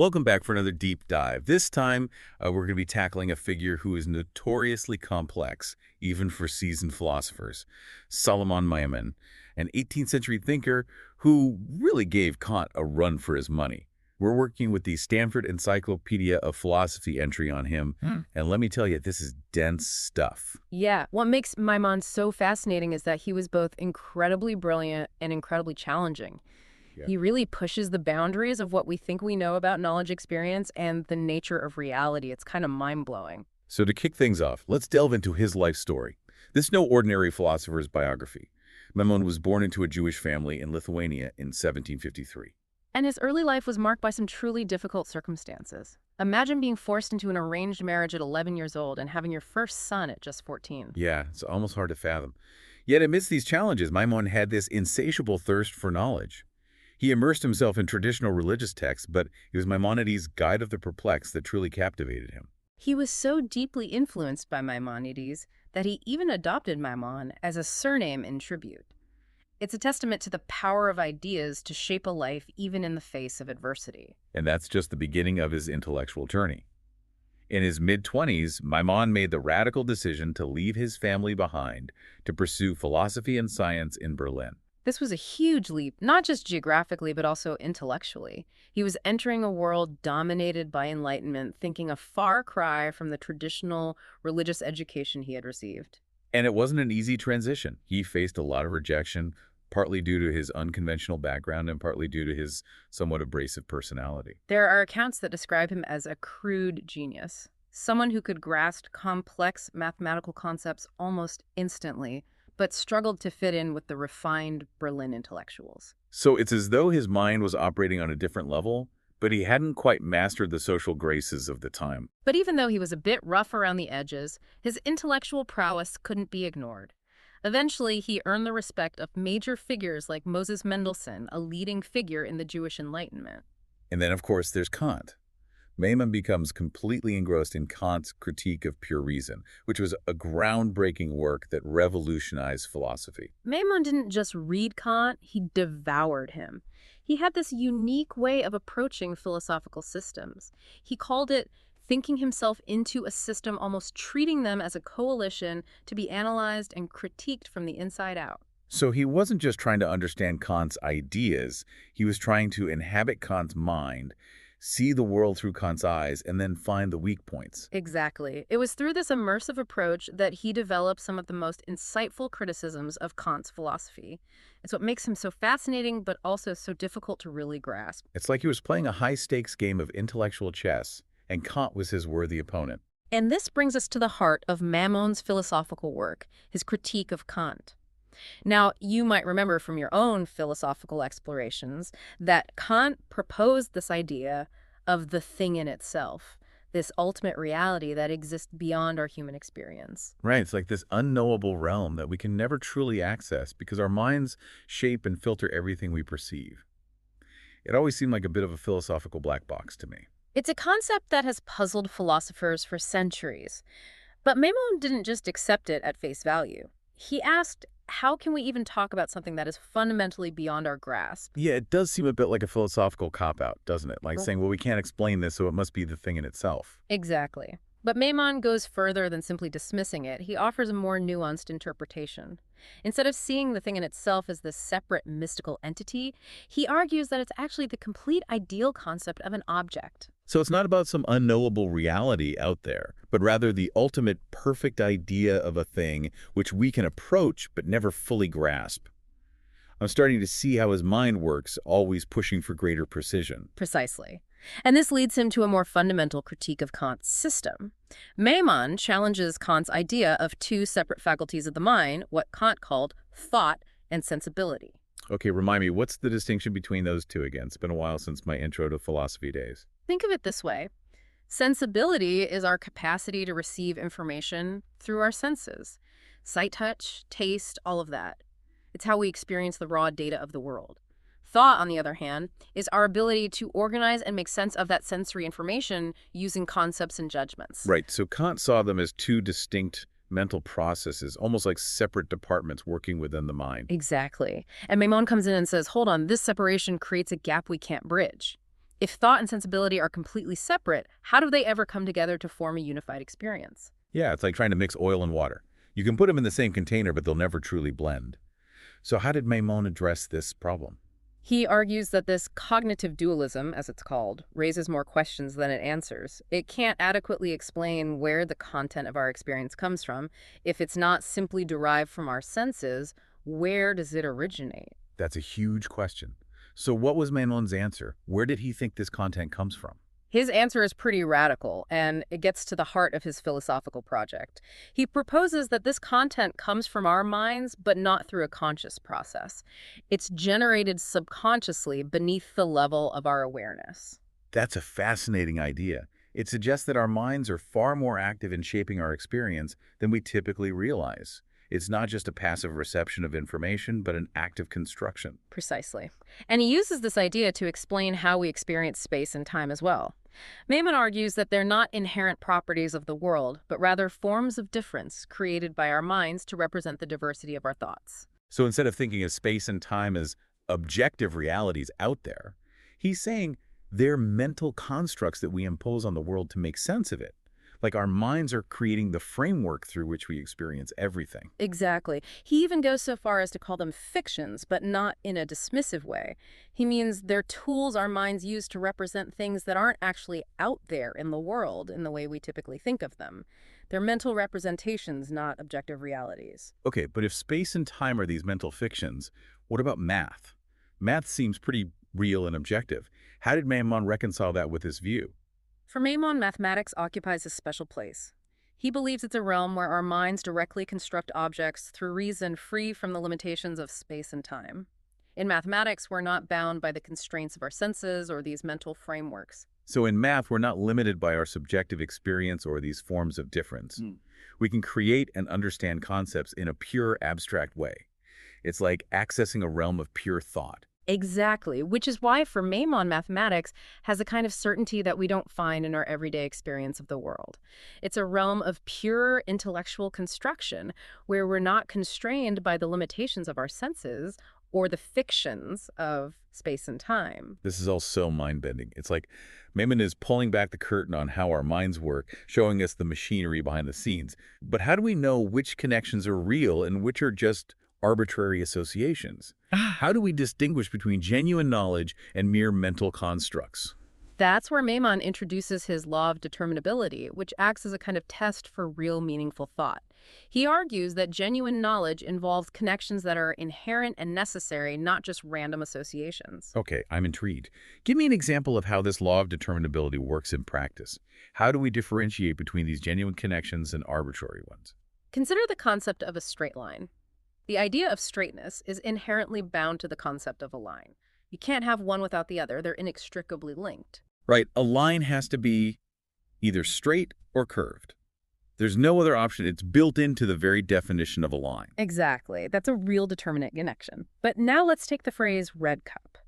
Welcome back for another deep dive. This time, we're going to be tackling a figure who is notoriously complex, even for seasoned philosophers. Salomon Maimon, an 18th century thinker who really gave Kant a run for his money. We're working with the Stanford Encyclopedia of Philosophy entry on him, and let me tell you, this is dense stuff. Yeah, what makes Maimon so fascinating is that he was both incredibly brilliant and incredibly challenging. Yeah. He really pushes the boundaries of what we think we know about knowledge experience and the nature of reality. It's kind of mind-blowing. So to kick things off, let's delve into his life story. This is no ordinary philosopher's biography. Maimon was born into a Jewish family in Lithuania in 1753. And his early life was marked by some truly difficult circumstances. Imagine being forced into an arranged marriage at 11 years old and having your first son at just 14. Yeah, it's almost hard to fathom. Yet amidst these challenges, Maimon had this insatiable thirst for knowledge. He immersed himself in traditional religious texts, but it was Maimonides' Guide of the Perplexed that truly captivated him. He was so deeply influenced by Maimonides that he even adopted Maimon as a surname in tribute. It's a testament to the power of ideas to shape a life even in the face of adversity. And that's just the beginning of his intellectual journey. In his mid-20s, Maimon made the radical decision to leave his family behind to pursue philosophy and science in Berlin. This was a huge leap, not just geographically, but also intellectually. He was entering a world dominated by Enlightenment, thinking a far cry from the traditional religious education he had received. And it wasn't an easy transition. He faced a lot of rejection, partly due to his unconventional background and partly due to his somewhat abrasive personality. There are accounts that describe him as a crude genius, someone who could grasp complex mathematical concepts almost instantly, but struggled to fit in with the refined Berlin intellectuals. So it's as though his mind was operating on a different level, but he hadn't quite mastered the social graces of the time. But even though he was a bit rough around the edges, his intellectual prowess couldn't be ignored. Eventually, he earned the respect of major figures like Moses Mendelssohn, a leading figure in the Jewish Enlightenment. And then, of course, there's Kant. Maimon becomes completely engrossed in Kant's Critique of Pure Reason, which was a groundbreaking work that revolutionized philosophy. Maimon didn't just read Kant, he devoured him. He had this unique way of approaching philosophical systems. He called it thinking himself into a system, almost treating them as a coalition to be analyzed and critiqued from the inside out. So he wasn't just trying to understand Kant's ideas, he was trying to inhabit Kant's mind, see the world through Kant's eyes, and then find the weak points. Exactly. It was through this immersive approach that he developed some of the most insightful criticisms of Kant's philosophy. It's what makes him so fascinating, but also so difficult to really grasp. It's like he was playing a high-stakes game of intellectual chess, and Kant was his worthy opponent. And this brings us to the heart of Maimon's philosophical work, his critique of Kant. Now, you might remember from your own philosophical explorations that Kant proposed this idea of the thing in itself, this ultimate reality that exists beyond our human experience. Right, it's like this unknowable realm that we can never truly access because our minds shape and filter everything we perceive. It always seemed like a bit of a philosophical black box to me. It's a concept that has puzzled philosophers for centuries. But Maimon didn't just accept it at face value. He asked, how can we even talk about something that is fundamentally beyond our grasp? Yeah, it does seem a bit like a philosophical cop-out, doesn't it? Like saying, well, we can't explain this, so it must be the thing in itself. Exactly. But Maimon goes further than simply dismissing it. He offers a more nuanced interpretation. Instead of seeing the thing in itself as this separate mystical entity, he argues that it's actually the complete ideal concept of an object. So it's not about some unknowable reality out there, but rather the ultimate perfect idea of a thing which we can approach but never fully grasp. I'm starting to see how his mind works, always pushing for greater precision. Precisely. And this leads him to a more fundamental critique of Kant's system. Maimon challenges Kant's idea of two separate faculties of the mind, what Kant called thought and sensibility. Okay, remind me, what's the distinction between those two again? It's been a while since my intro to philosophy days. Think of it this way. Sensibility is our capacity to receive information through our senses. Sight, touch, taste, all of that. It's how we experience the raw data of the world. Thought, on the other hand, is our ability to organize and make sense of that sensory information using concepts and judgments. Right, so Kant saw them as two distinct mental processes, almost like separate departments working within the mind. Exactly. And Maimon comes in and says, hold on, this separation creates a gap we can't bridge. If thought and sensibility are completely separate, how do they ever come together to form a unified experience? Yeah, it's like trying to mix oil and water. You can put them in the same container, but they'll never truly blend. So how did Maimon address this problem? He argues that this cognitive dualism, as it's called, raises more questions than it answers. It can't adequately explain where the content of our experience comes from. If it's not simply derived from our senses, where does it originate? That's a huge question. So what was Maimon's answer? Where did he think this content comes from? His answer is pretty radical, and it gets to the heart of his philosophical project. He proposes that this content comes from our minds, but not through a conscious process. It's generated subconsciously beneath the level of our awareness. That's a fascinating idea. It suggests that our minds are far more active in shaping our experience than we typically realize. It's not just a passive reception of information, but an active construction. Precisely. And he uses this idea to explain how we experience space and time as well. Maimon argues that they're not inherent properties of the world, but rather forms of difference created by our minds to represent the diversity of our thoughts. So instead of thinking of space and time as objective realities out there, he's saying they're mental constructs that we impose on the world to make sense of it. Like our minds are creating the framework through which we experience everything. Exactly. He even goes so far as to call them fictions, but not in a dismissive way. He means they're tools our minds use to represent things that aren't actually out there in the world in the way we typically think of them. They're mental representations, not objective realities. Okay, but if space and time are these mental fictions, what about math? Math seems pretty real and objective. How did Maimon reconcile that with his view? For Maimon, mathematics occupies a special place. He believes it's a realm where our minds directly construct objects through reason free from the limitations of space and time. In mathematics, we're not bound by the constraints of our senses or these mental frameworks. So in math, we're not limited by our subjective experience or these forms of difference. We can create and understand concepts in a pure, abstract way. It's like accessing a realm of pure thought. Exactly, which is why for Maimon, mathematics has a kind of certainty that we don't find in our everyday experience of the world. It's a realm of pure intellectual construction where we're not constrained by the limitations of our senses or the fictions of space and time. This is all so mind-bending. It's like Maimon is pulling back the curtain on how our minds work, showing us the machinery behind the scenes. But how do we know which connections are real and which are just arbitrary associations? How do we distinguish between genuine knowledge and mere mental constructs? That's where Maimon introduces his law of determinability, which acts as a kind of test for real meaningful thought. He argues that genuine knowledge involves connections that are inherent and necessary, not just random associations. Okay, I'm intrigued. Give me an example of how this law of determinability works in practice. How do we differentiate between these genuine connections and arbitrary ones? Consider the concept of a straight line. The idea of straightness is inherently bound to the concept of a line. You can't have one without the other. They're inextricably linked. Right, a line has to be either straight or curved. There's no other option. It's built into the very definition of a line. Exactly. That's a real determinate connection. But now let's take the phrase red cup.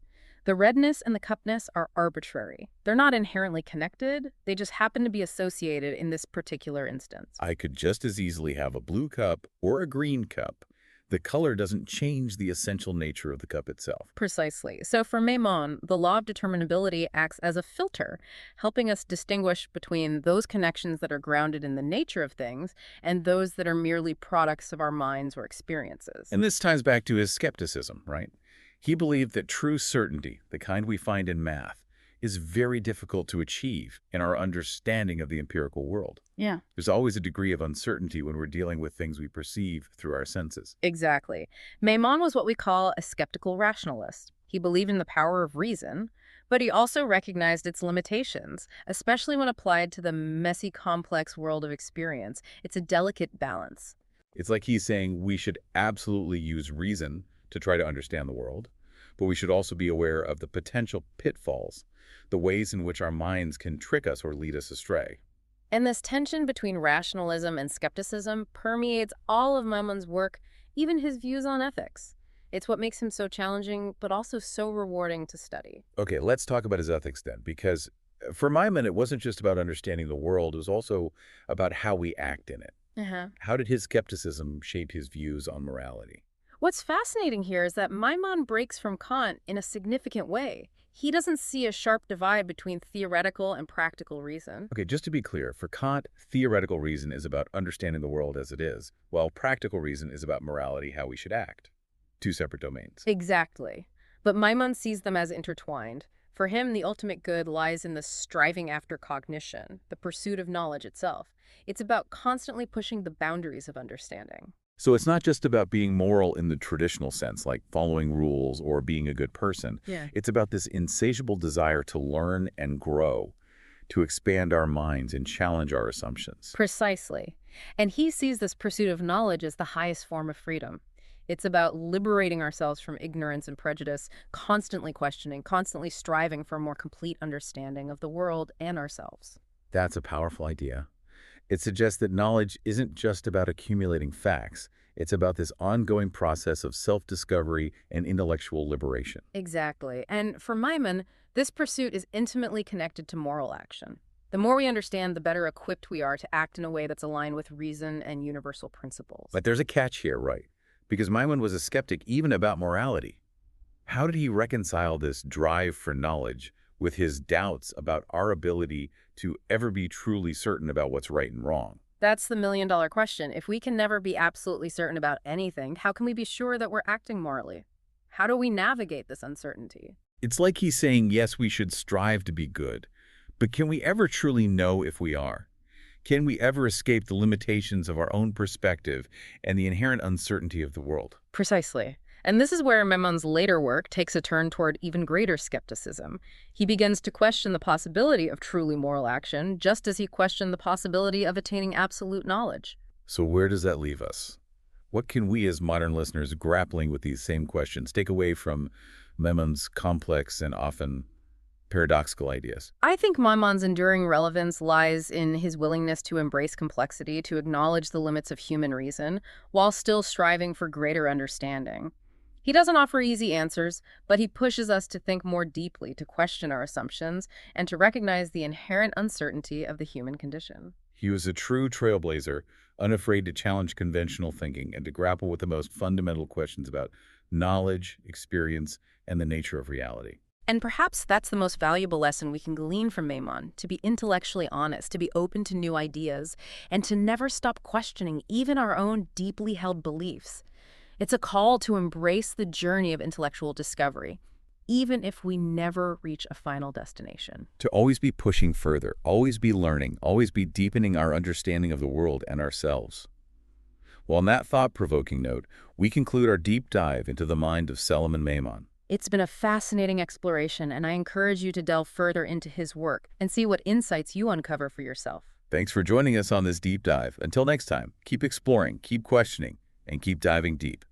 The redness and the cupness are arbitrary. They're not inherently connected. They just happen to be associated in this particular instance. I could just as easily have a blue cup or a green cup. The color doesn't change the essential nature of the cup itself. Precisely. So for Maimon, the law of determinability acts as a filter, helping us distinguish between those connections that are grounded in the nature of things and those that are merely products of our minds or experiences. And this ties back to his skepticism, right? He believed that true certainty, the kind we find in math, is very difficult to achieve in our understanding of the empirical world. Yeah. There's always a degree of uncertainty when we're dealing with things we perceive through our senses. Exactly. Maimon was what we call a skeptical rationalist. He believed in the power of reason, but he also recognized its limitations, especially when applied to the messy, complex world of experience. It's a delicate balance. It's like he's saying we should absolutely use reason to try to understand the world, but we should also be aware of the potential pitfalls, the ways in which our minds can trick us or lead us astray. And this tension between rationalism and skepticism permeates all of Maimon's work, even his views on ethics. It's what makes him so challenging, but also so rewarding to study. Okay, let's talk about his ethics then, because for Maimon, it wasn't just about understanding the world, it was also about how we act in it. How did his skepticism shape his views on morality? What's fascinating here is that Maimon breaks from Kant in a significant way. He doesn't see a sharp divide between theoretical and practical reason. Okay, just to be clear, for Kant, theoretical reason is about understanding the world as it is, while practical reason is about morality, how we should act. Two separate domains. Exactly. But Maimon sees them as intertwined. For him, the ultimate good lies in the striving after cognition, the pursuit of knowledge itself. It's about constantly pushing the boundaries of understanding. So it's not just about being moral in the traditional sense, like following rules or being a good person. Yeah. It's about this insatiable desire to learn and grow, to expand our minds and challenge our assumptions. Precisely. And he sees this pursuit of knowledge as the highest form of freedom. It's about liberating ourselves from ignorance and prejudice, constantly questioning, constantly striving for a more complete understanding of the world and ourselves. That's a powerful idea. It suggests that knowledge isn't just about accumulating facts. It's about this ongoing process of self-discovery and intellectual liberation. Exactly. And for Maimon, this pursuit is intimately connected to moral action. The more we understand, the better equipped we are to act in a way that's aligned with reason and universal principles. But there's a catch here, right? Because Maimon was a skeptic even about morality. How did he reconcile this drive for knowledge with his doubts about our ability to ever be truly certain about what's right and wrong? That's the million-dollar question. If we can never be absolutely certain about anything, how can we be sure that we're acting morally? How do we navigate this uncertainty? It's like he's saying, yes, we should strive to be good, but can we ever truly know if we are? Can we ever escape the limitations of our own perspective and the inherent uncertainty of the world? Precisely. And this is where Maimon's later work takes a turn toward even greater skepticism. He begins to question the possibility of truly moral action, just as he questioned the possibility of attaining absolute knowledge. So where does that leave us? What can we as modern listeners grappling with these same questions take away from Maimon's complex and often paradoxical ideas? I think Maimon's enduring relevance lies in his willingness to embrace complexity, to acknowledge the limits of human reason, while still striving for greater understanding. He doesn't offer easy answers, but he pushes us to think more deeply, to question our assumptions, and to recognize the inherent uncertainty of the human condition. He was a true trailblazer, unafraid to challenge conventional thinking and to grapple with the most fundamental questions about knowledge, experience, and the nature of reality. And perhaps that's the most valuable lesson we can glean from Maimon, to be intellectually honest, to be open to new ideas, and to never stop questioning even our own deeply held beliefs. It's a call to embrace the journey of intellectual discovery, even if we never reach a final destination. To always be pushing further, always be learning, always be deepening our understanding of the world and ourselves. Well, on that thought-provoking note, we conclude our deep dive into the mind of Salomon Maimon. It's been a fascinating exploration, and I encourage you to delve further into his work and see what insights you uncover for yourself. Thanks for joining us on this deep dive. Until next time, keep exploring, keep questioning, and keep diving deep.